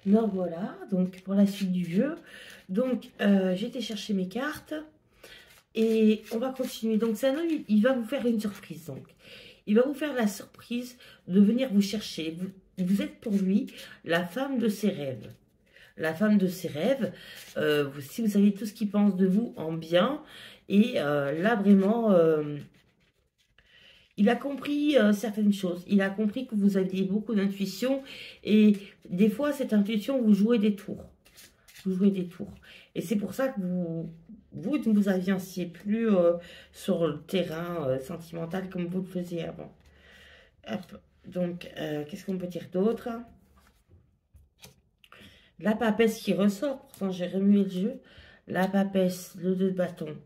Donc voilà, donc pour la suite du jeu. Donc j'ai été chercher mes cartes et on va continuer. Donc c'est un homme, il va vous faire une surprise. Donc il va vous faire la surprise de venir vous chercher. Vous êtes pour lui la femme de ses rêves. La femme de ses rêves, si vous savez tout ce qu'il pense de vous en bien. Et là vraiment, il a compris certaines choses. Il a compris que vous aviez beaucoup d'intuition. Et des fois, cette intuition, vous jouez des tours. Vous jouez des tours. Et c'est pour ça que vous ne vous avanciez plus sur le terrain sentimental comme vous le faisiez avant. Hop. Donc, qu'est-ce qu'on peut dire d'autre? La papesse qui ressort. Pourtant, j'ai remué le jeu. La papesse, le 2 de bâton.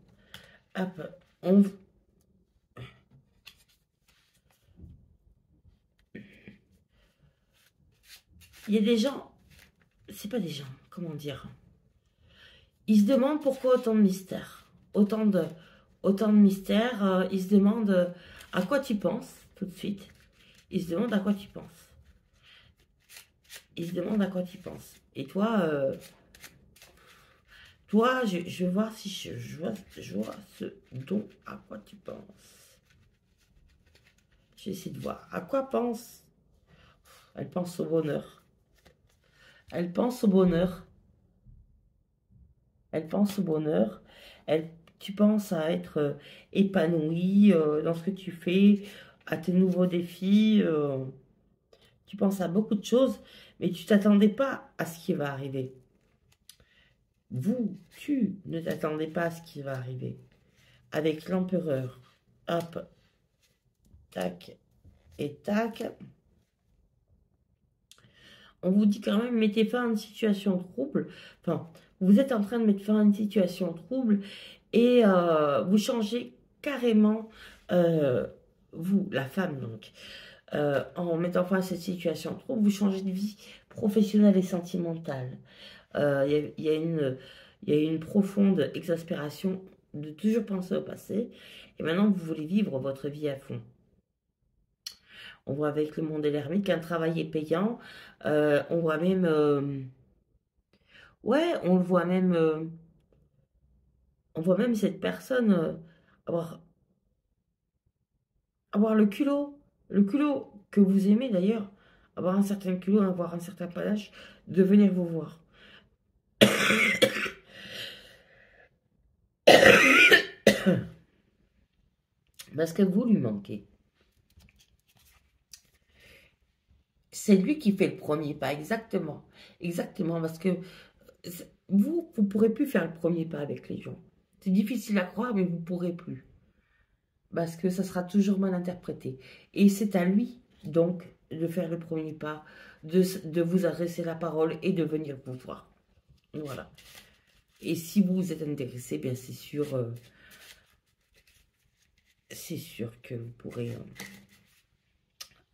Hop. On... Il y a des gens... C'est pas des gens, comment dire? Ils se demandent pourquoi autant de mystères. Autant de mystères. Ils se demandent à quoi tu penses, tout de suite. Ils se demandent à quoi tu penses. Ils se demandent à quoi tu penses. Et toi, je vais voir si je vois ce dont à quoi tu penses. J'essaie de voir. À quoi pense? Elle pense au bonheur. Elle pense au bonheur. Elle pense au bonheur. Tu penses à être épanoui dans ce que tu fais, à tes nouveaux défis. Tu penses à beaucoup de choses, mais tu t'attendais pas à ce qui va arriver. Tu ne t'attendais pas à ce qui va arriver. Avec l'empereur, hop, tac et tac. On vous dit quand même, mettez fin à une situation trouble. Enfin, vous êtes en train de mettre fin à une situation trouble et vous changez carrément, vous, la femme donc, en mettant fin à cette situation trouble, vous changez de vie professionnelle et sentimentale. Il y a une profonde exaspération de toujours penser au passé et maintenant vous voulez vivre votre vie à fond. On voit avec le monde et l'ermite qu'un travail est payant. On voit même... ouais, on voit même cette personne avoir, avoir le culot que vous aimez d'ailleurs, avoir un certain culot, avoir un certain panache, de venir vous voir. Parce que vous lui manquez. C'est lui qui fait le premier pas, exactement. Exactement, parce que vous ne pourrez plus faire le premier pas avec les gens. C'est difficile à croire, mais vous ne pourrez plus. Parce que ça sera toujours mal interprété. Et c'est à lui, donc, de faire le premier pas, de vous adresser la parole et de venir vous voir. Voilà. Et si vous êtes intéressé, bien c'est sûr que vous pourrez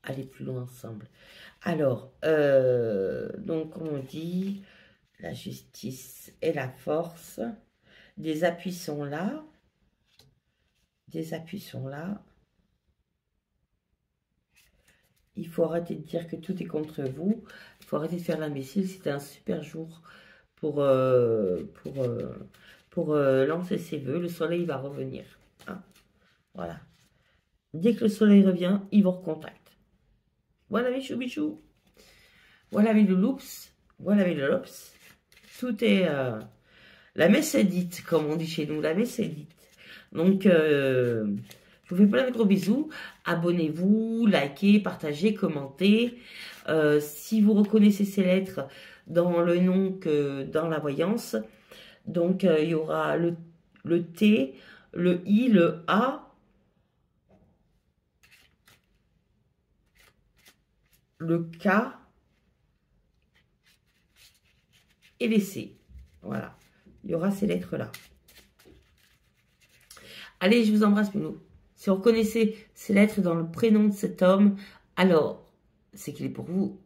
aller plus loin ensemble. Alors, donc on dit la justice et la force. Des appuis sont là. Des appuis sont là. Il faut arrêter de dire que tout est contre vous. Il faut arrêter de faire l'imbécile. C'était un super jour pour lancer ses vœux. Le soleil va revenir. Hein, voilà. Dès que le soleil revient, il vous recontacte. Voilà mes chou bichou. Voilà mes louloups. Voilà mes louloups. Tout est... la messe est dite, comme on dit chez nous. La messe est dite. Donc, je vous fais plein de gros bisous. Abonnez-vous, likez, partagez, commentez. Si vous reconnaissez ces lettres dans le nom que dans la voyance, donc il y aura le T, le I, le A, le K et les C. Voilà, il y aura ces lettres-là. Allez, je vous embrasse, Minou. Si vous reconnaissez ces lettres dans le prénom de cet homme, alors c'est qu'il est pour vous.